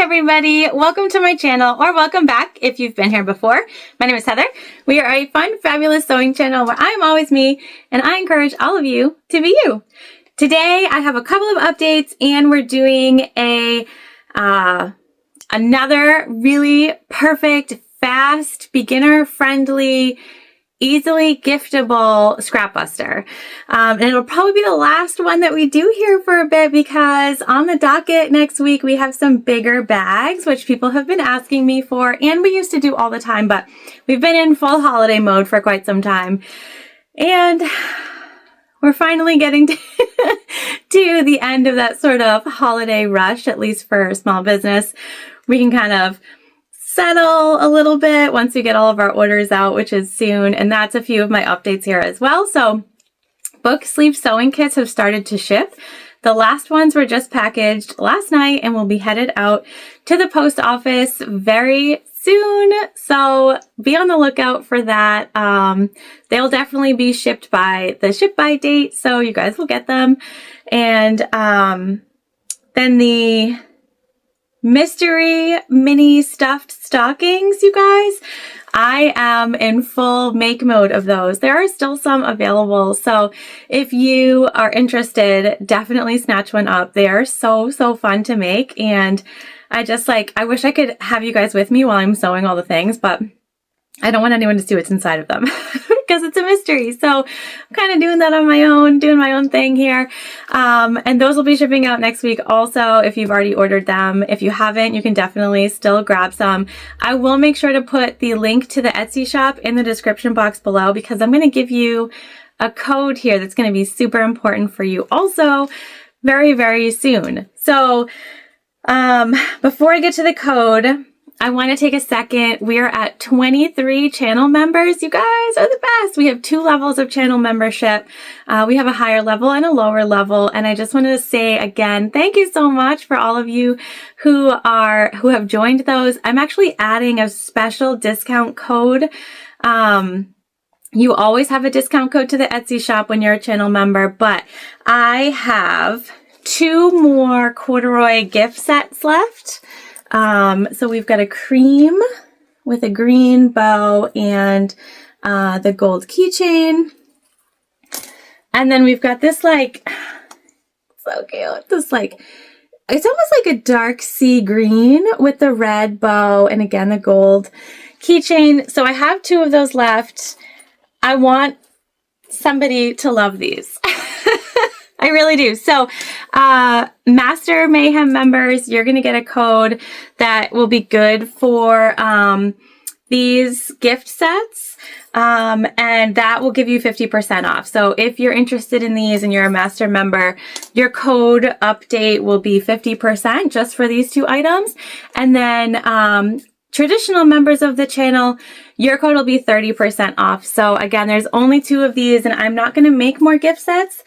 everybody, welcome to my channel, or welcome back if you've been here before. My name is Heather. We are a fun, fabulous sewing channel where I'm always me, and I encourage all of you to be you. Today I have a couple of updates, and we're doing another really perfect, fast, beginner-friendly, easily giftable Scrapbuster. And it'll probably be the last one that we do here for a bit, because on the docket next week we have some bigger bags, which people have been asking me for, and we used to do all the time, but we've been in full holiday mode for quite some time. And we're finally getting to the end of that sort of holiday rush, at least for small business. We can kind of settle a little bit once we get all of our orders out, which is soon, and that's a few of my updates here as well. So book sleeve sewing kits have started to ship. The last ones were just packaged last night and will be headed out to the post office very soon, so be on the lookout for that. They'll definitely be shipped by the ship by date, so you guys will get them. And then the mystery mini stuffed stockings, you guys, I am in full make mode of those. There are still some available, so if you are interested, definitely snatch one up. They are so fun to make, and I wish I could have you guys with me while I'm sewing all the things, but I don't want anyone to see what's inside of them because it's a mystery. So I'm kind of doing that on my own, doing my own thing here. And those will be shipping out next week also if you've already ordered them. If you haven't, you can definitely still grab some. I will make sure to put the link to the Etsy shop in the description box below, because I'm going to give you a code here that's going to be super important for you also very soon. So before I get to the code, I want to take a second. We are at 23 channel members. You guys are the best. We have 2 levels of channel membership. We have a higher level and a lower level. And I just wanted to say again, thank you so much for all of you who have joined those. I'm actually adding a special discount code. You always have a discount code to the Etsy shop when you're a channel member, but I have 2 more corduroy gift sets left. So we've got a cream with a green bow and the gold keychain. And then we've got this so cute, it's almost like a dark sea green with the red bow and again the gold keychain. So I have 2 of those left. I want somebody to love these. I really do. So, Master Mayhem members, you're going to get a code that will be good for these gift sets, and that will give you 50% off. So if you're interested in these and you're a Master member, your code update will be 50% just for these 2 items. And then traditional members of the channel, your code will be 30% off. So again, there's only 2 of these, and I'm not going to make more gift sets.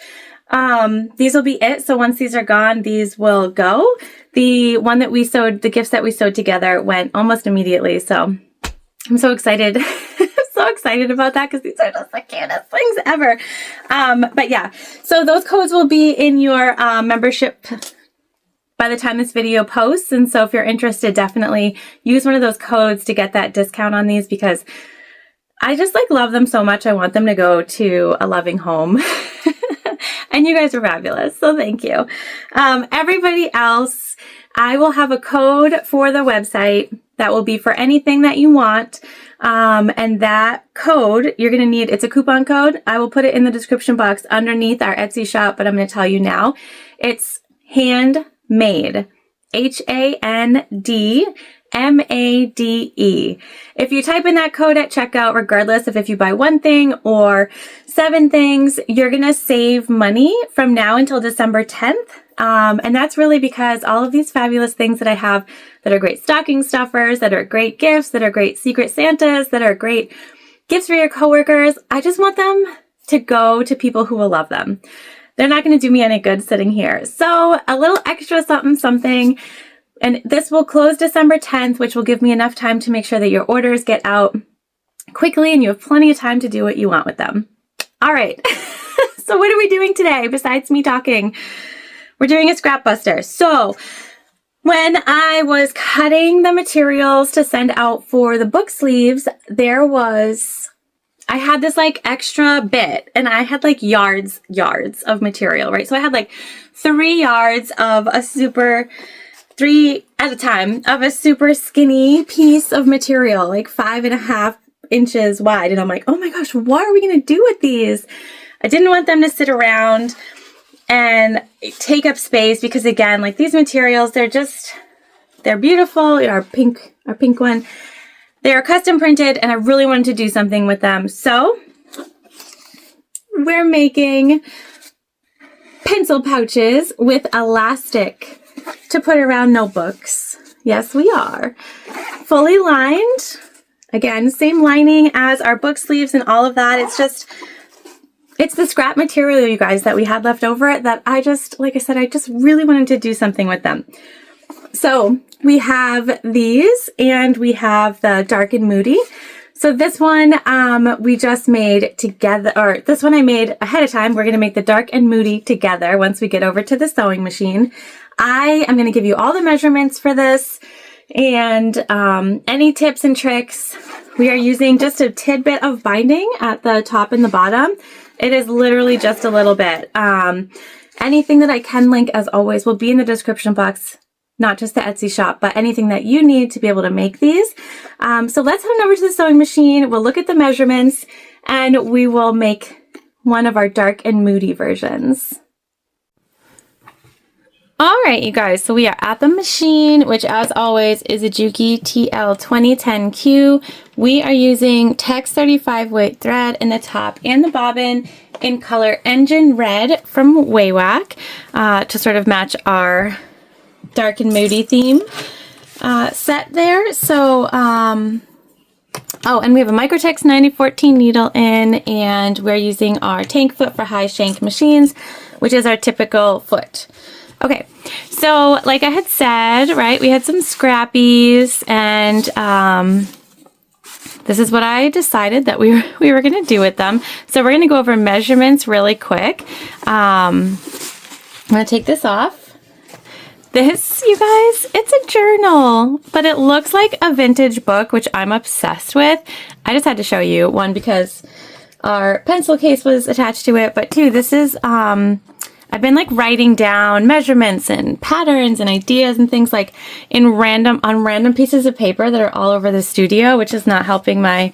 These will be it. So once these are gone, these will go. The one that we sewed, the gifts that we sewed together went almost immediately. So I'm so excited. So excited about that, because these are just the cutest things ever. But yeah, so those codes will be in your membership by the time this video posts. And so if you're interested, definitely use one of those codes to get that discount on these, because I just love them so much. I want them to go to a loving home. And you guys are fabulous, so thank you. Everybody else, I will have a code for the website that will be for anything that you want. And that code, you're going to need, it's a coupon code. I will put it in the description box underneath our Etsy shop, but I'm going to tell you now. It's Handmade, HANDMADE. If you type in that code at checkout, regardless of if you buy 1 thing or 7 things, you're going to save money from now until December 10th. And that's really because all of these fabulous things that I have that are great stocking stuffers, that are great gifts, that are great secret Santas, that are great gifts for your coworkers, I just want them to go to people who will love them. They're not going to do me any good sitting here. So a little extra something. And this will close December 10th, which will give me enough time to make sure that your orders get out quickly and you have plenty of time to do what you want with them. All right. So what are we doing today besides me talking? We're doing a Scrapbuster. So When I was cutting the materials to send out for the book sleeves, I had this like extra bit and I had like yards of material, right? So I had like 3 yards of three at a time of a super skinny piece of material, like 5.5 inches wide. And I'm like, oh my gosh, what are we going to do with these? I didn't want them to sit around and take up space because again, like these materials, they're beautiful. Our pink one, they are custom printed and I really wanted to do something with them. So we're making pencil pouches with elastic to put around notebooks. Yes, we are. Fully lined. Again, same lining as our book sleeves and all of that. It's the scrap material, you guys, that we had left over that like I said, I just really wanted to do something with them. So we have these and we have the Dark and Moody. So this one we just made together, or this one I made ahead of time. We're going to make the Dark and Moody together once we get over to the sewing machine. I am going to give you all the measurements for this and any tips and tricks. We are using just a tidbit of binding at the top and the bottom. It is literally just a little bit. Anything that I can link, as always, will be in the description box, not just the Etsy shop, but anything that you need to be able to make these. So let's head on over to the sewing machine. We'll look at the measurements and we will make one of our Dark and Moody versions. All right, you guys, so we are at the machine, which as always is a Juki TL2010Q. We are using Tex 35 weight thread in the top and the bobbin in color Engine Red from Waywack to sort of match our Dark and Moody theme set there. So, oh, and we have a Microtex 9014 needle in, and we're using our tank foot for high shank machines, which is our typical foot. Okay, so like I had said, right, we had some scrappies, and this is what I decided that we were going to do with them. So we're going to go over measurements really quick. I'm going to take this off. This, you guys, it's a journal, but it looks like a vintage book, which I'm obsessed with. I just had to show you, one, because our pencil case was attached to it, but two, this is, I've been like writing down measurements and patterns and ideas and things like on random pieces of paper that are all over the studio, which is not helping my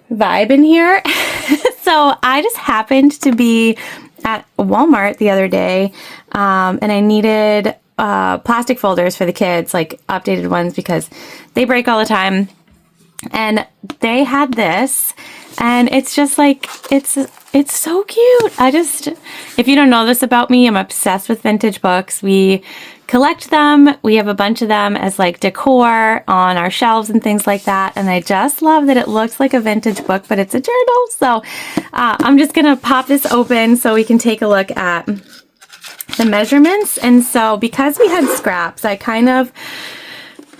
vibe in here. So I just happened to be at Walmart the other day, and I needed plastic folders for the kids, like updated ones because they break all the time. And they had this, and it's just like, it's so cute. If you don't know this about me, I'm obsessed with vintage books. We collect them. We have a bunch of them as like decor on our shelves and things like that. And I just love that it looks like a vintage book, but it's a journal. So I'm just going to pop this open so we can take a look at the measurements. And so because we had scraps, I kind of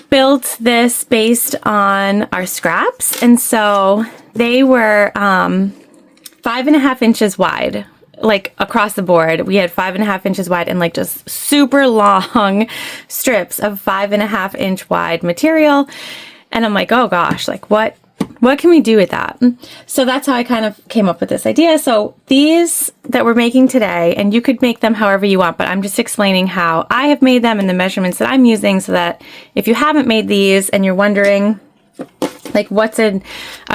built this based on our scraps. And so they were 5.5 inches wide, like across the board. We had 5.5 inches wide and like just super long strips of 5.5 inch wide material. And I'm like, oh gosh, like what can we do with that? So that's how I kind of came up with this idea. So these that we're making today, and you could make them however you want, but I'm just explaining how I have made them and the measurements that I'm using, so that if you haven't made these and you're wondering like what's a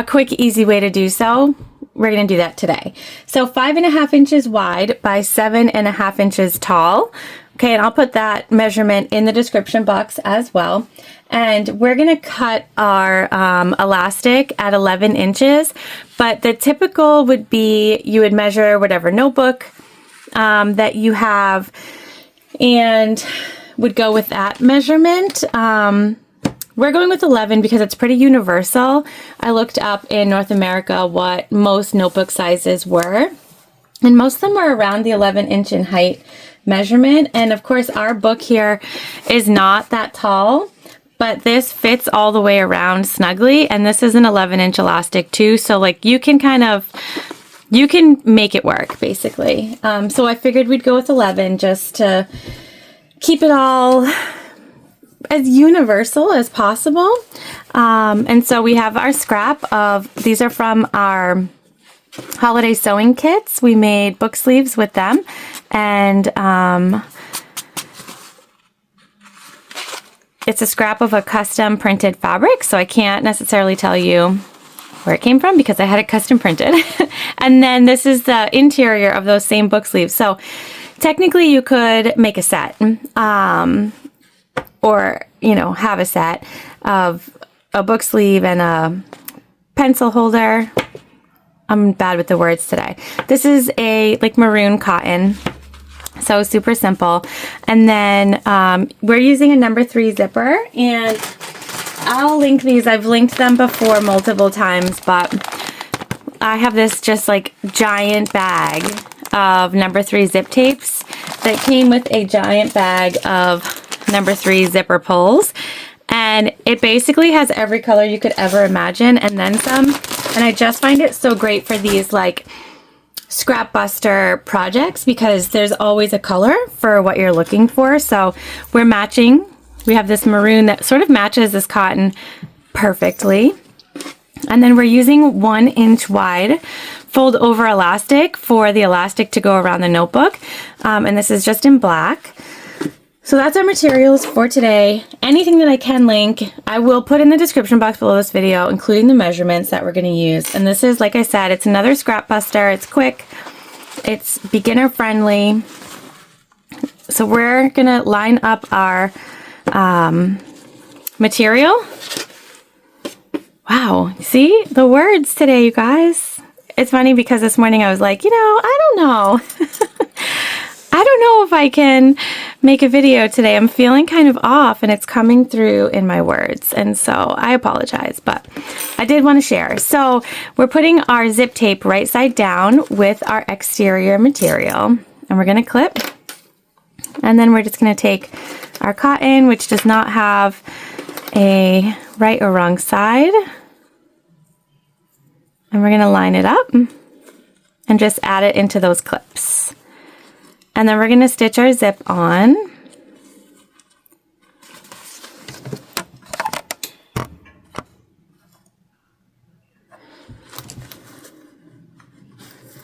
quick, easy way to do so, we're going to do that today. So 5.5 inches wide by 7.5 inches tall. Okay, and I'll put that measurement in the description box as well. And we're going to cut our elastic at 11 inches, but the typical would be you would measure whatever notebook that you have and would go with that measurement. We're going with 11 because it's pretty universal. I looked up in North America what most notebook sizes were, and most of them were around the 11 inch in height measurement. And of course our book here is not that tall, but this fits all the way around snugly, and this is an 11 inch elastic too, so like you can make it work basically. So I figured we'd go with 11 just to keep it all as universal as possible. And so we have our scrap of, these are from our holiday sewing kits. We made book sleeves with them, and it's a scrap of a custom printed fabric, so I can't necessarily tell you where it came from because I had it custom printed. And then this is the interior of those same book sleeves. So technically you could make a set, or, you know, have a set of a book sleeve and a pencil holder. I'm bad with the words today. This is a like maroon cotton, so super simple. And then we're using a number 3 zipper, and I'll link these. I've linked them before multiple times, but I have this just like giant bag of number 3 zip tapes that came with a giant bag of number 3 zipper pulls. And it basically has every color you could ever imagine and then some. And I just find it so great for these like Scrapbuster projects because there's always a color for what you're looking for. So we're matching. We have this maroon that sort of matches this cotton perfectly. And then we're using 1 inch wide fold over elastic for the elastic to go around the notebook. And this is just in black. So that's our materials for today. Anything that I can link, I will put in the description box below this video, including the measurements that we're going to use. And this is, like I said, it's another Scrapbuster. It's quick. It's beginner friendly. So we're going to line up our material. Wow. See the words today, you guys. It's funny because this morning I was like, you know, I don't know. I don't know if I can make a video today. I'm feeling kind of off and it's coming through in my words. And so I apologize, but I did want to share. So we're putting our zip tape right side down with our exterior material, and we're going to clip. And then we're just going to take our cotton, which does not have a right or wrong side, and we're going to line it up and just add it into those clips. And then we're going to stitch our zip on.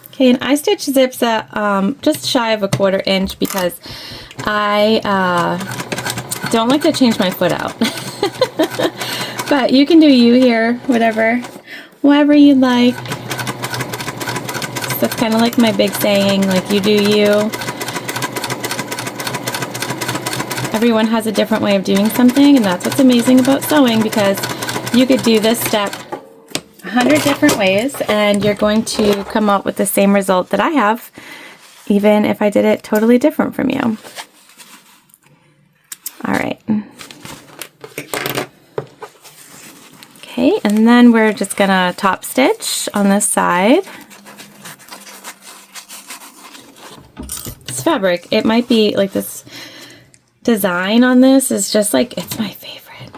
Okay, and I stitch zips at just shy of a 1/4 inch because I don't like to change my foot out. But you can do you here, whatever you like. So that's kind of like my big saying, like you do you. Everyone has a different way of doing something, and that's what's amazing about sewing, because you could do this step 100 different ways and you're going to come up with the same result that I have, even if I did it totally different from you. All right. Okay, and then we're just gonna top stitch on this side. This fabric, it might be like this design on this is just like, it's my favorite.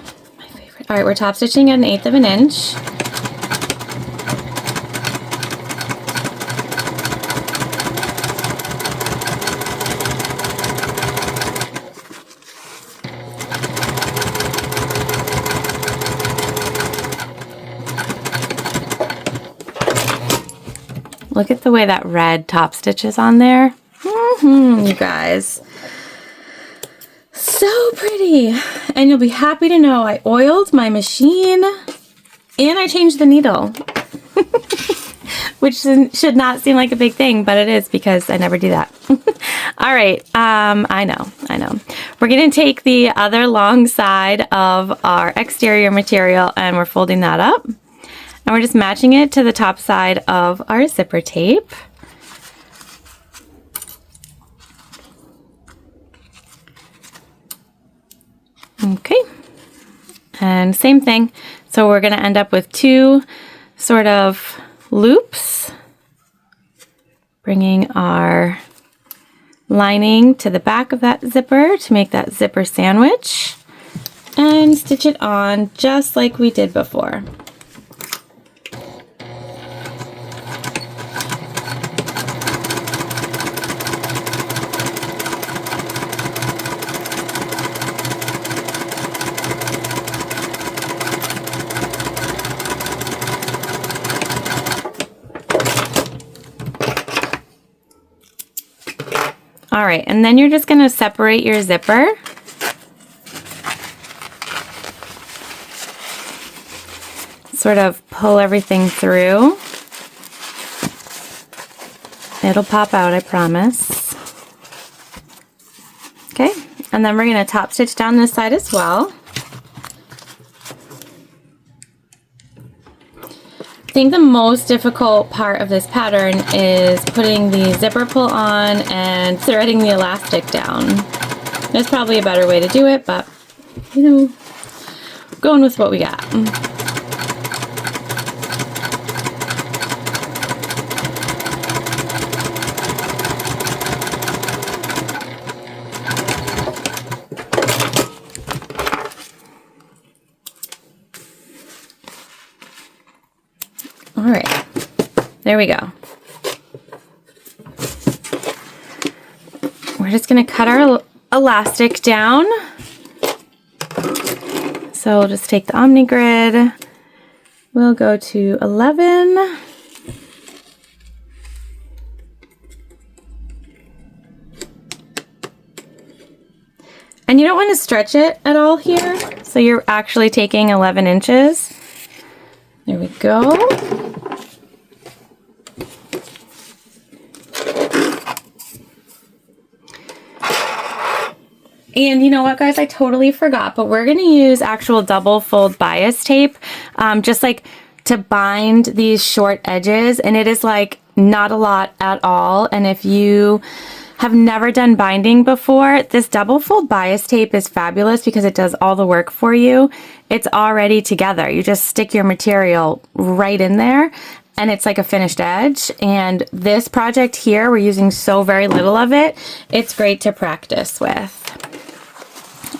All right, we're top stitching at 1/8 of an inch. Look at the way that red top stitch is on there. You guys. So pretty. And you'll be happy to know I oiled my machine and I changed the needle. Which should not seem like a big thing, but it is because I never do that. All right. I know. We're going to take the other long side of our exterior material and we're folding that up. And we're just matching it to the top side of our zipper tape. Okay, and same thing. So we're going to end up with 2 sort of loops, bringing our lining to the back of that zipper to make that zipper sandwich, and stitch it on just like we did before. All right, and then you're just gonna separate your zipper. Sort of pull everything through. It'll pop out, I promise. Okay, and then we're gonna top stitch down this side as well. I think the most difficult part of this pattern is putting the zipper pull on and threading the elastic down. There's probably a better way to do it, but you know, going with what we got. All right, there we go. We're just gonna cut our elastic down. So we'll just take the Omni Grid. We'll go to 11. And you don't want to stretch it at all here. So you're actually taking 11 inches. There we go. And you know what, guys, I totally forgot, but we're going to use actual double fold bias tape, just like to bind these short edges. And it is like not a lot at all. And if you have never done binding before, this double fold bias tape is fabulous because it does all the work for you. It's already together. You just stick your material right in there and it's like a finished edge. And this project here, we're using so very little of it. It's great to practice with.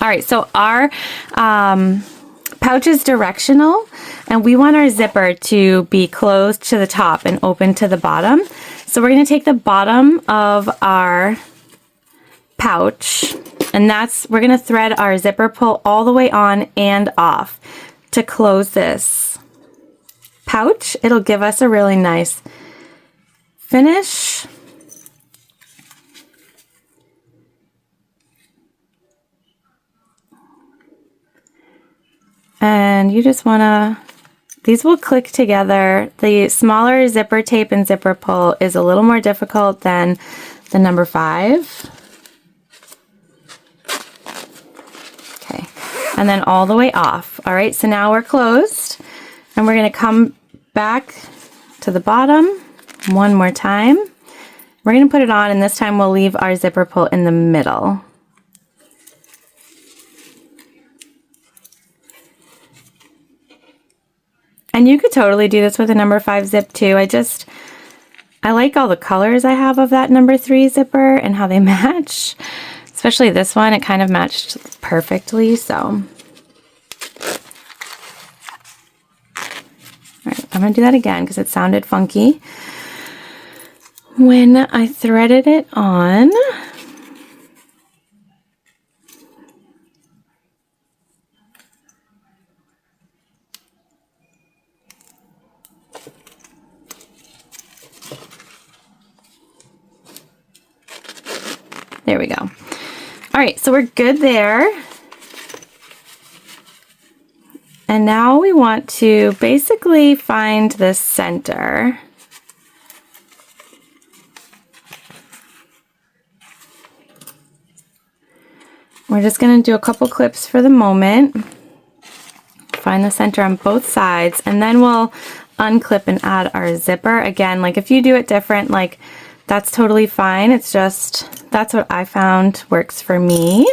All right, so our pouch is directional and we want our zipper to be closed to the top and open to the bottom. So we're going to take the bottom of our pouch and we're going to thread our zipper pull all the way on and off to close this pouch. It'll give us a really nice finish. And you just want to, these will click together. The smaller zipper tape and zipper pull is a little more difficult than the number 5. Okay, and then all the way off. All right, so now we're closed and we're going to come back to the bottom one more time. We're going to put it on and this time we'll leave our zipper pull in the middle. And you could totally do this with a number 5 zip too. I like all the colors I have of that number 3 zipper and how they match. Especially this one, it kind of matched perfectly, so. All right, I'm gonna do that again because it sounded funky when I threaded it on. There we go. All right, so we're good there. And now we want to basically find the center. We're just going to do a couple clips for the moment. Find the center on both sides, and then we'll unclip and add our zipper. Again, like if you do it different, like that's totally fine. It's just, that's what I found works for me.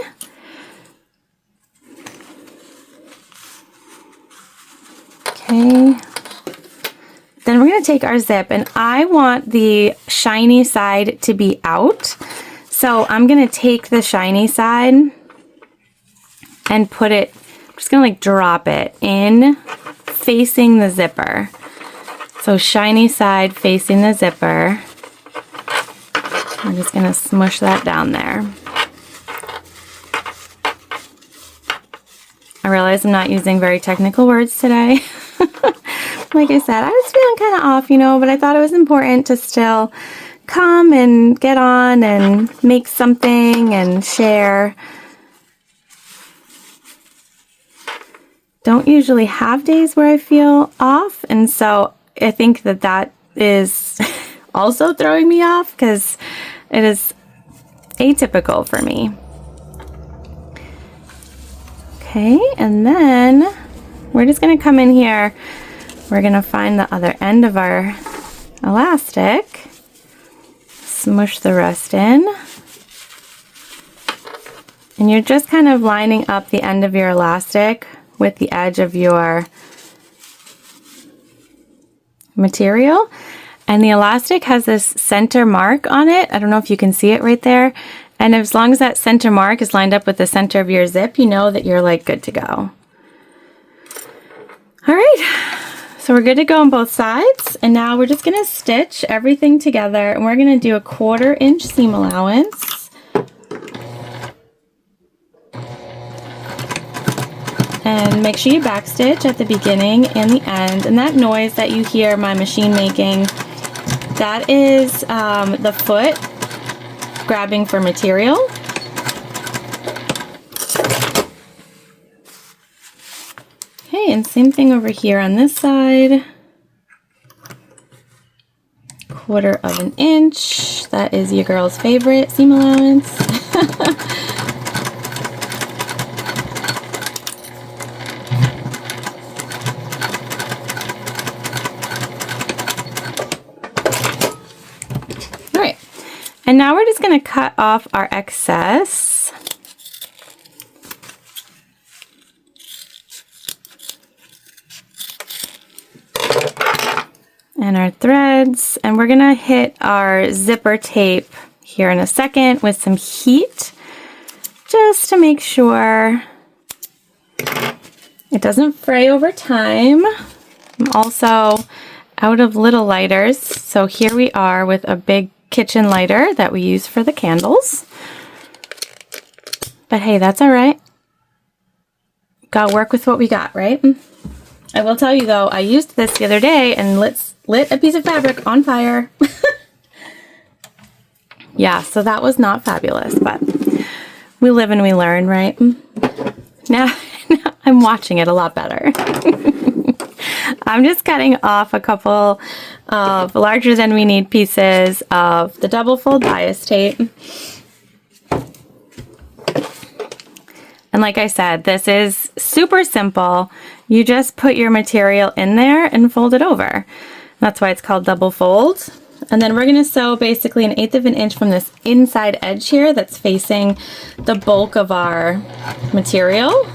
Okay. Then we're going to take our zip and I want the shiny side to be out. So I'm going to take the shiny side and put it, I'm just going to like drop it in facing the zipper. So shiny side facing the zipper. I'm just going to smush that down there. I realize I'm not using very technical words today. Like I said, I was feeling kind of off, you know, but I thought it was important to still come and get on and make something and share. Don't usually have days where I feel off, and so I think that that is also throwing me off because it is atypical for me. Okay, and then we're just going to come in here. We're going to find the other end of our elastic, smush the rest in, and you're just kind of lining up the end of your elastic with the edge of your material. And the elastic has this center mark on it. I don't know if you can see it right there. And as long as that center mark is lined up with the center of your zip, you know that you're like good to go. All right, so we're good to go on both sides. And now we're just gonna stitch everything together, and we're gonna do a 1/4 inch seam allowance. And make sure you backstitch at the beginning and the end. And that noise that you hear my machine making, that is the foot grabbing for material. Okay, and same thing over here on this side. 1/4 inch. That is your girl's favorite seam allowance. All right, and now we're just going to cut off our excess. And our threads, and we're gonna hit our zipper tape here in a second with some heat just to make sure it doesn't fray over time. I'm also out of little lighters, so here we are with a big kitchen lighter that we use for the candles. But hey, that's all right. Gotta work with what we got, right? I will tell you though, I used this the other day and lit a piece of fabric on fire. Yeah, so that was not fabulous, but we live and we learn, right? Now I'm watching it a lot better. I'm just cutting off a couple of larger than we need pieces of the double fold bias tape. And like I said, this is super simple. You just put your material in there and fold it over. That's why it's called double fold. And then we're gonna sew basically 1/8 inch from this inside edge here that's facing the bulk of our material.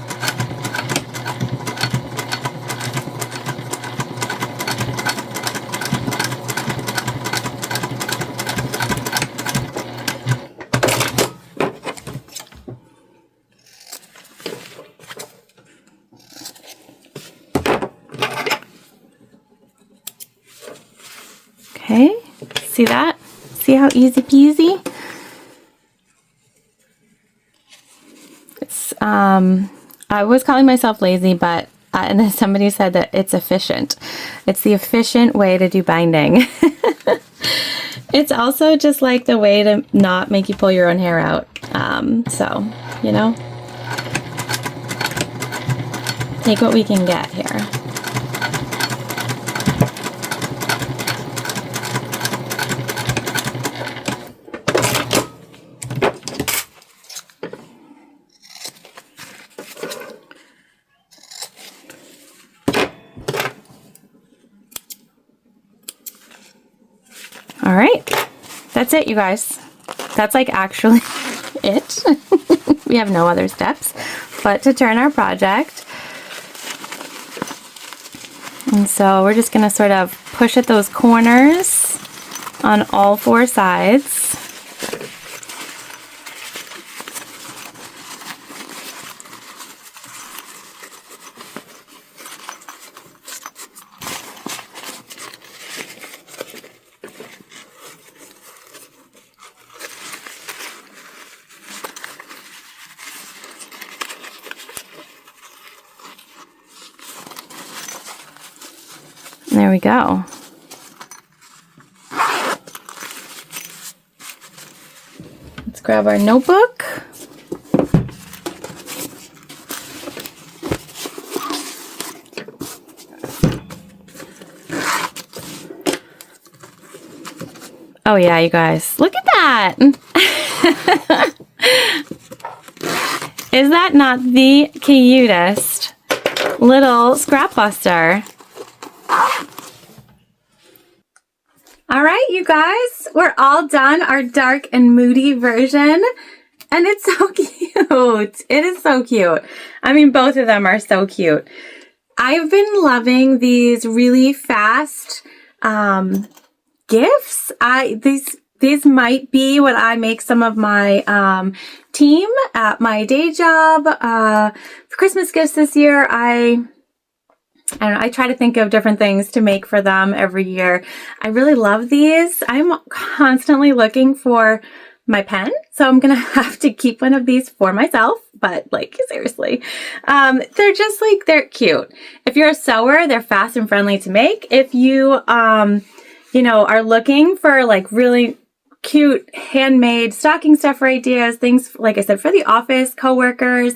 Okay, see that? See how easy peasy? It's, I was calling myself lazy, but and then somebody said that it's efficient. It's the efficient way to do binding. It's also just like the way to not make you pull your own hair out. So, you know, take what we can get here. All right, that's it, you guys. That's like actually it. We have no other steps but to turn our project. And so we're just gonna sort of push at those corners on all 4 sides. There we go. grab our notebook. Oh yeah, you guys, look at that. Is that not the cutest little Scrapbuster? All right, you guys, we're all done our dark and moody version, and it's so cute. It is so cute. I mean, both of them are so cute. I've been loving these really fast gifts. These might be what I make some of my team at my day job for Christmas gifts this year. I don't know, I try to think of different things to make for them every year. I really love these. I'm constantly looking for my pen, so I'm gonna have to keep one of these for myself, but like, seriously. They're just like, they're cute. If you're a sewer, they're fast and friendly to make. If you, you know, are looking for like really cute handmade stocking stuffer ideas, things, like I said, for the office, coworkers,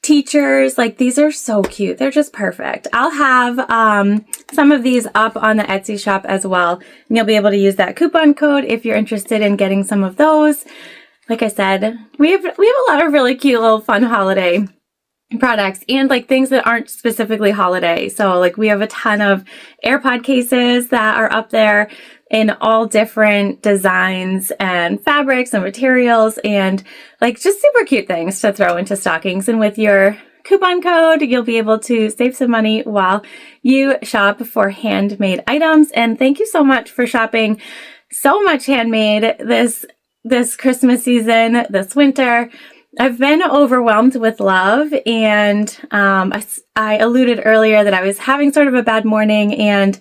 teachers, like these are so cute. They're just perfect. I'll have some of these up on the Etsy shop as well, and you'll be able to use that coupon code if you're interested in getting some of those. Like I said, we have a lot of really cute little fun holiday products and like things that aren't specifically holiday. So like we have a ton of AirPod cases that are up there in all different designs and fabrics and materials, and like just super cute things to throw into stockings. And with your coupon code, you'll be able to save some money while you shop for handmade items. And thank you so much for shopping so much handmade this Christmas season, this winter. I've been overwhelmed with love, and I alluded earlier that I was having sort of a bad morning, and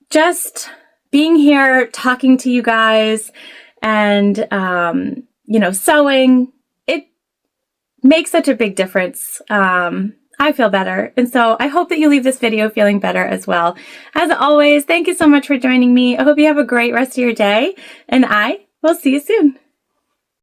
just being here, talking to you guys, and, you know, sewing, it makes such a big difference. I feel better. And so I hope that you leave this video feeling better as well. As always, thank you so much for joining me. I hope you have a great rest of your day, and I will see you soon.